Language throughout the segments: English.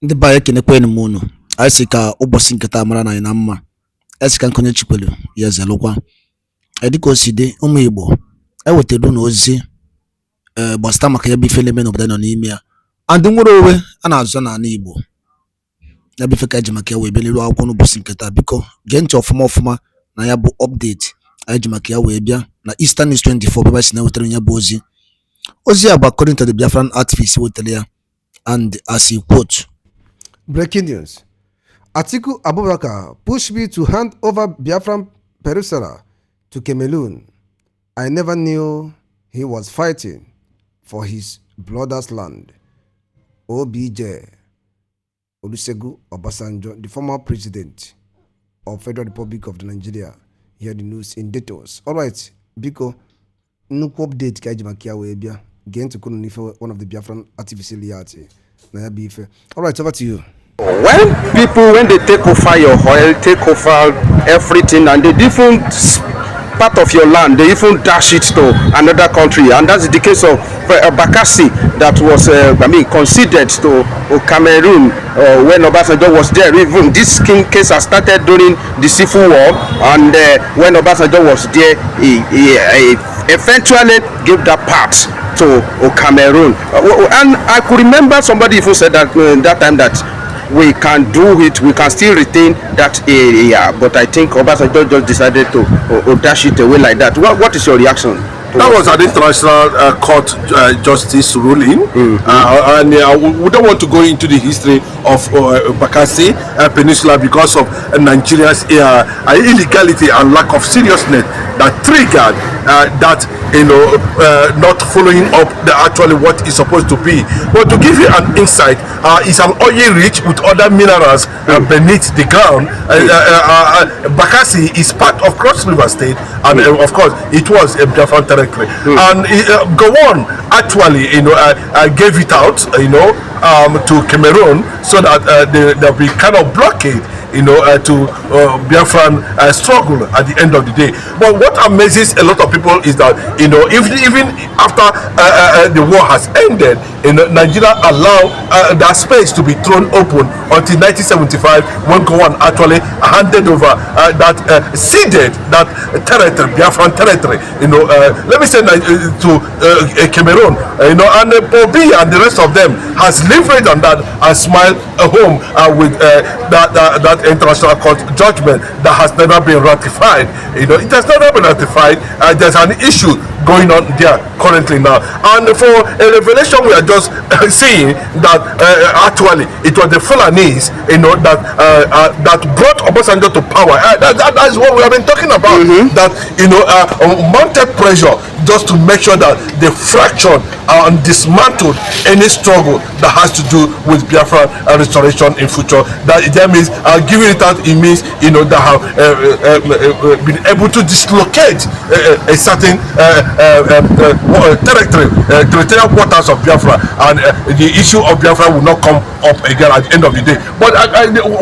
Ndị be anyị ekenekwanụ m unu. Anyị sị ka ụbọchị nke taa mara na anyị na mma. Anyị sị ka nkonye chikwelu ya ezelụkwa. Dịka o si dị, ụmụ Igbo ewetara unu ozi gbasara maka ya bụ ife na-eme n'obodo nọ n'ime ya. And nwere owe a na-azụ n'ala Igbo. Ya bụ ife ka eji maka ya wee bịa n'iru akwụkwọ n'ụbọchị nke taa. Biko gee ntị ọfụma na ya bụ update anyị ji maka ya wee bịa na Eastern News 24 ebe si na-ewetara ya bụ ozi. Ozi a bụ according to the Biafran activist wetara ya, and as he quote, breaking news. Atiku Abubakar pushed me to hand over Biafran peninsula to Cameroon. I never knew he was fighting for his brother's land. OBJ, Olusegun Obasanjo, the former president of Federal Republic of Nigeria, hear the news in details. All right, Biko, nnukwu update ka ejimakia wee bịa. Get to one of the Biafran activists liati. All right, over to you. When they take over your oil, take over everything, and they different part of your land, they even dash it to another country, and that's the case of Bakassi that was, conceded to Cameroon when Obasanjo was there. Even this case has started during the Civil War, and when Obasanjo was there, he eventually gave that part to Cameroon. And I could remember somebody even said that that time that we can do it, we can still retain that area, but I think Obasanjo just decided to dash it away like that. What is your reaction? That was an international court justice ruling, and we don't want to go into the history of Bakassi Peninsula because of Nigeria's illegality and lack of seriousness that triggered that, not following up actually what is supposed to be. But to give you an insight, it's an oil rich with other minerals beneath the ground. Bakassi is part of Cross River State, and of course it was a Biafran territory. And Gowon actually, gave it out, to Cameroon so that there'll be kind of blockade, to Biafran struggle at the end of the day. But what amazes a lot of people is that, even after the war has ended, Nigeria allowed that space to be thrown open until 1975 when Gowon actually handed over that ceded that territory, Biafran territory, let me say to Cameroon, and Bobby and the rest of them has leveraged on that and smiled home with that international court judgment that has never been ratified. It has never been ratified. There's an issue going on there currently now, and for a revelation we are just seeing that actually it was the Fulanese that brought Obasanjo to power. That's what we have been talking about. That mounted pressure just to make sure that they fractured and dismantled any struggle that has to do with Biafra restoration in future. That means giving it out, it means they have been able to dislocate a certain territorial waters of Biafra, and the issue of Biafra will not come up again at the end of the day. But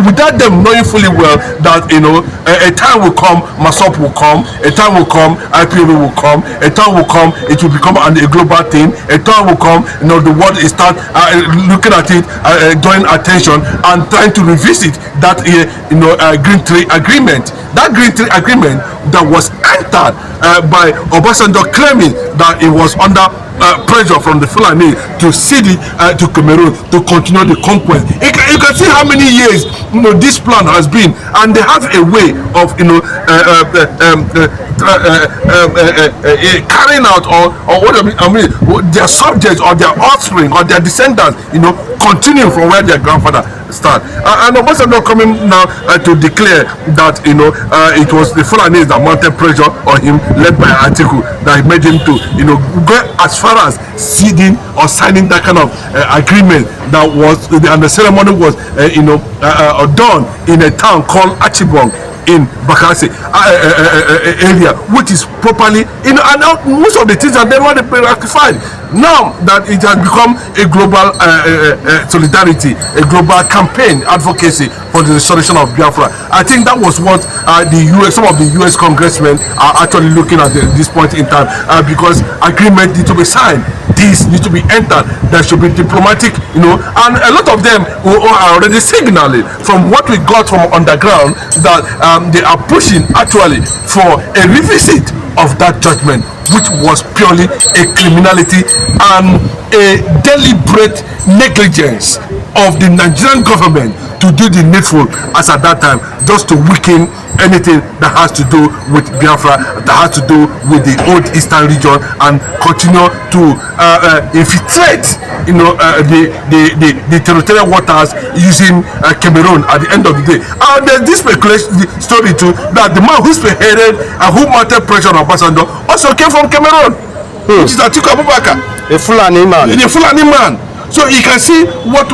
without them knowing fully well that a time will come, Masop will come, a time will come, IPOB will come, a time will come, it will become a global thing, a time will come, the world is start looking at it, drawing attention and trying to revisit that Green Tree Agreement. That Green Tree Agreement that was entered by Obasanjo, claiming that it was under pressure from the Fulani to cede it to Cameroon to continue the conquest. You can see how many years this plan has been, and they have a way of carrying out or what I mean their subjects or their offspring or their descendants continue from where their grandfather start. And Obasanjo coming now to declare that it was the Fulanese that mounted pressure on him, led by Atiku, that made him to go as far as ceding or signing that kind of agreement and the ceremony was done in a town called Achibong in Bakassi area, which is properly, and most of the things are then what they rectified. Now that it has become a global solidarity, a global campaign advocacy for the restoration of Biafra, I think that was what some of the US congressmen are actually looking at this point in time, because agreement need to be signed, this need to be entered, there should be diplomatic, and a lot of them are already signaling from what we got from underground that they are pushing actually for a revisit of that judgment, which was purely a criminality and a deliberate negligence of the Nigerian government to do the needful as at that time, just to weaken anything that has to do with Biafra, that has to do with the old eastern region, and continue to infiltrate the territorial waters using Cameroon at the end of the day. And there's this speculation story too that the man who spearheaded and who mounted pressure on Obasanjo also came from Cameroon, which is Atiku Abubakar, a Fulani man. The Fulani man. So you can see what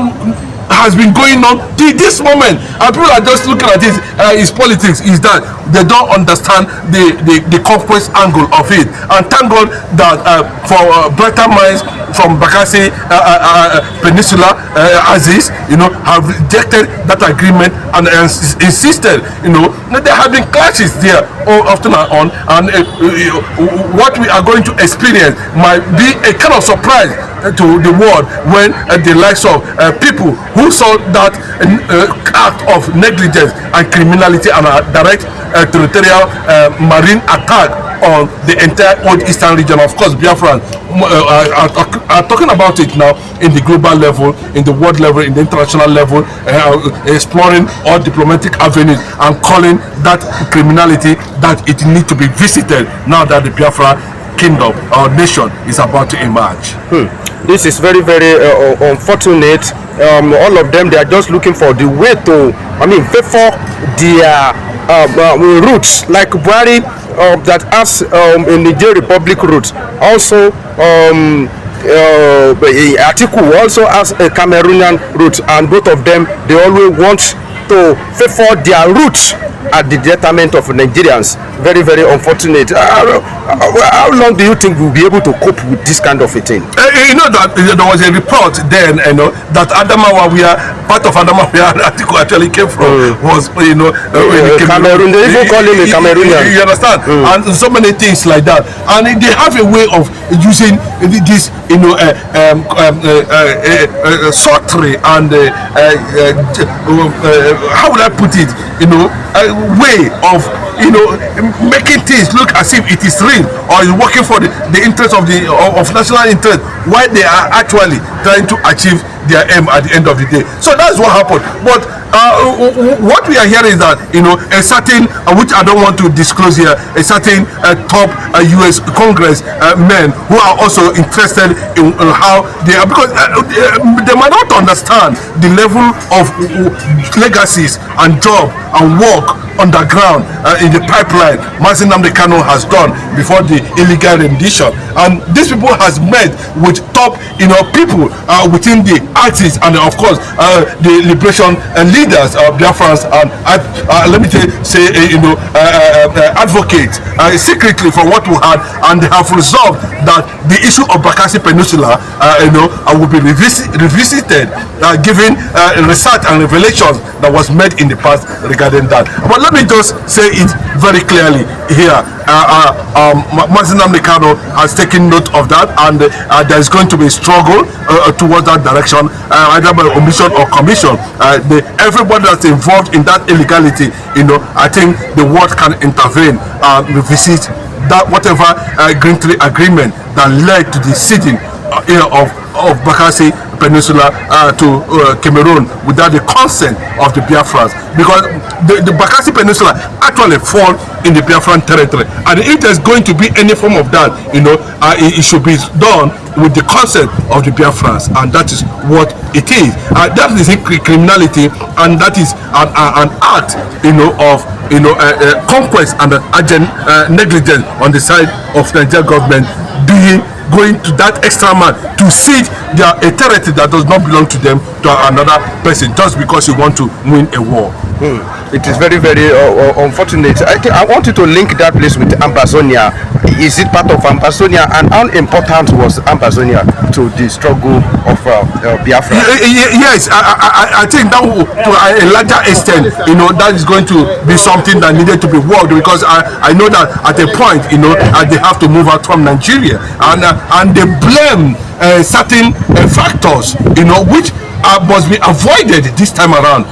has been going on till this moment, and people are just looking at it. His politics is that they don't understand the conquest angle of it, and thank God that for brighter minds from Bakassi Peninsula, Aziz, have rejected that agreement and insisted, there have been clashes there often and on, and what we are going to experience might be a kind of surprise to the world when the likes of people who saw that act of negligence and criminality and a direct territorial marine attack on the entire old eastern region. Of course, Biafran are talking about it now in the global level, in the world level, in the international level, exploring all diplomatic avenues and calling that criminality that it needs to be visited now that the Biafra kingdom or nation is about to emerge. This is very, very unfortunate. All of them, they are just looking for the way to, favor their roots, like Buhari that has a Niger Republic roots. Also, Atiku also has a Cameroonian root, and both of them, they always want to favor their roots at the detriment of Nigerians. Very, very unfortunate. How long do you think we'll be able to cope with this kind of a thing? That there was a report then, that Adamawa, part of Adamawa where Atiku actually came from, was, Cameroon. They even call him a Cameroonian. You understand? And so many things like that. And they have a way of using this, sorcery and how would I put it? A way of making things look as if it is real or is working for the interest of national interest, while they are actually trying to achieve their aim at the end of the day. So that's what happened. But what we are hearing is that a certain, which I don't want to disclose here, a certain top US Congress men who are also interested in how they are, because they might not understand the level of legacies and job and work underground in the pipeline Mazi Nnamdi Kanu has done before the illegal rendition, and these people has met with top people within the artists and of course the liberation leaders of Biafrans, and let me say advocates secretly for what we had, and they have resolved that the issue of Bakassi Peninsula will be revisited, given research and revelations that was made in the past regarding that. But let me just say it very clearly here. Mazi Nnamdi Kanu has taken note of that, and there is going to be a struggle towards that direction, either by omission or commission. Everybody that's involved in that illegality, I think the world can intervene and revisit that whatever Green Tree Agreement that led to the ceding of Bakassi Peninsula to Cameroon without the consent of the Biafrans, because the Bakassi Peninsula actually fall in the Biafran territory, and if there's going to be any form of that, it should be done with the consent of the Biafrans, and that is what it is. That is criminality, and that is an act of conquest and agent negligence on the side of the Nigerian government, going to that extra man to cede they are a territory that does not belong to them, to another person, just because you want to win a war. It is very, very unfortunate. I want you to link that place with Ambazonia. Is it part of Ambazonia, and how important was Ambazonia to the struggle of Biafra? Yes, I think that will, to a larger extent, that is going to be something that needed to be worked, because I know that at a point, they have to move out from Nigeria, and they blame certain factors, which must be avoided this time around.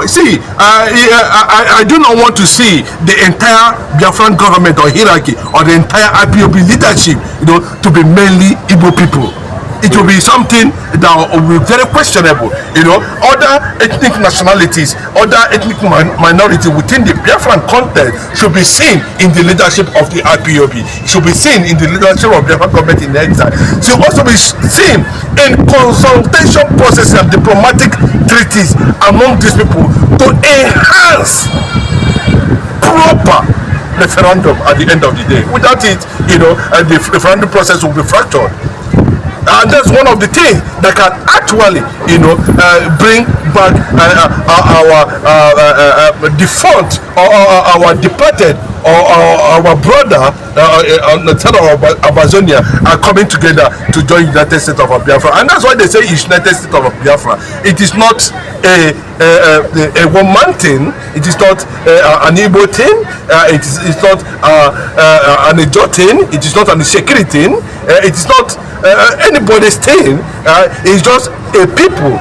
See, I do not want to see the entire Biafran government or hierarchy or the entire IPOB leadership, to be mainly Igbo people. It will be something that will be very questionable. Other ethnic nationalities, other ethnic minorities within the Biafran context should be seen in the leadership of the IPOB, should be seen in the leadership of the Biafran government in exile, should also be seen in consultation processes and diplomatic treaties among these people to enhance proper referendum at the end of the day. Without it, the referendum process will be fractured. And that's one of the things that can actually, bring back our defunct or our departed or our brother on the side of Amazonia are coming together to join United States of Biafra. And that's why they say United States of Biafra. It is not a one-man thing. It is not an Igbo thing. It is not an Ejo thing. It is not an Ishekiri thing. It is not anybody's thing. It's just a people,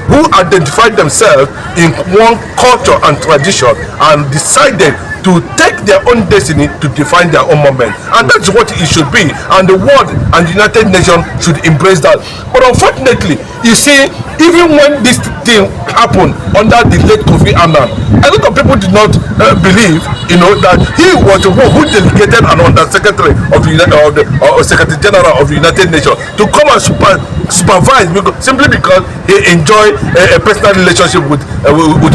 who identified themselves in one culture and tradition and decided to take their own destiny to define their own moment. And that's what it should be. And the world and the United Nations should embrace that. But unfortunately, you see, even when this thing happened under the late Kofi Annan, a lot of people did not believe, that he was the one who delegated an undersecretary of the or Secretary General of the United Nations to come and supervise, simply because he enjoyed a personal relationship with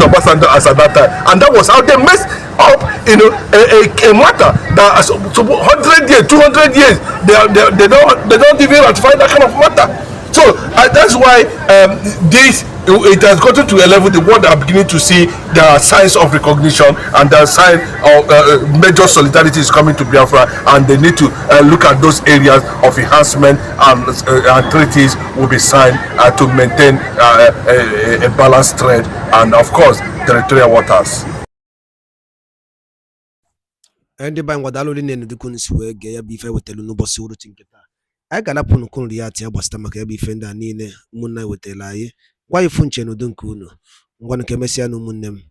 Obasanjo as at that time. And that was how they messed up, a matter that 100 years, 200 years, they don't even ratify that kind of matter. So that's why it has gotten to a level the world are beginning to see the signs of recognition, and the sign of major solidarity is coming to Biafra, and they need to look at those areas of enhancement, and treaties will be signed to maintain a balanced trade and, of course, territorial waters. Ndị ba ngwadalo li nenu dikun si wee ge ya bụ ife wetelu n'ụbọchị uruchi nke taa. Anyị ga-anapụ nukun ya ati agbasịta maka ya bụ ife ndị a niile ụmụnne wetela anyị. Gwa ifu nche n'udo nke unu. Ngwanụ ka emesịa na ụmụnne m.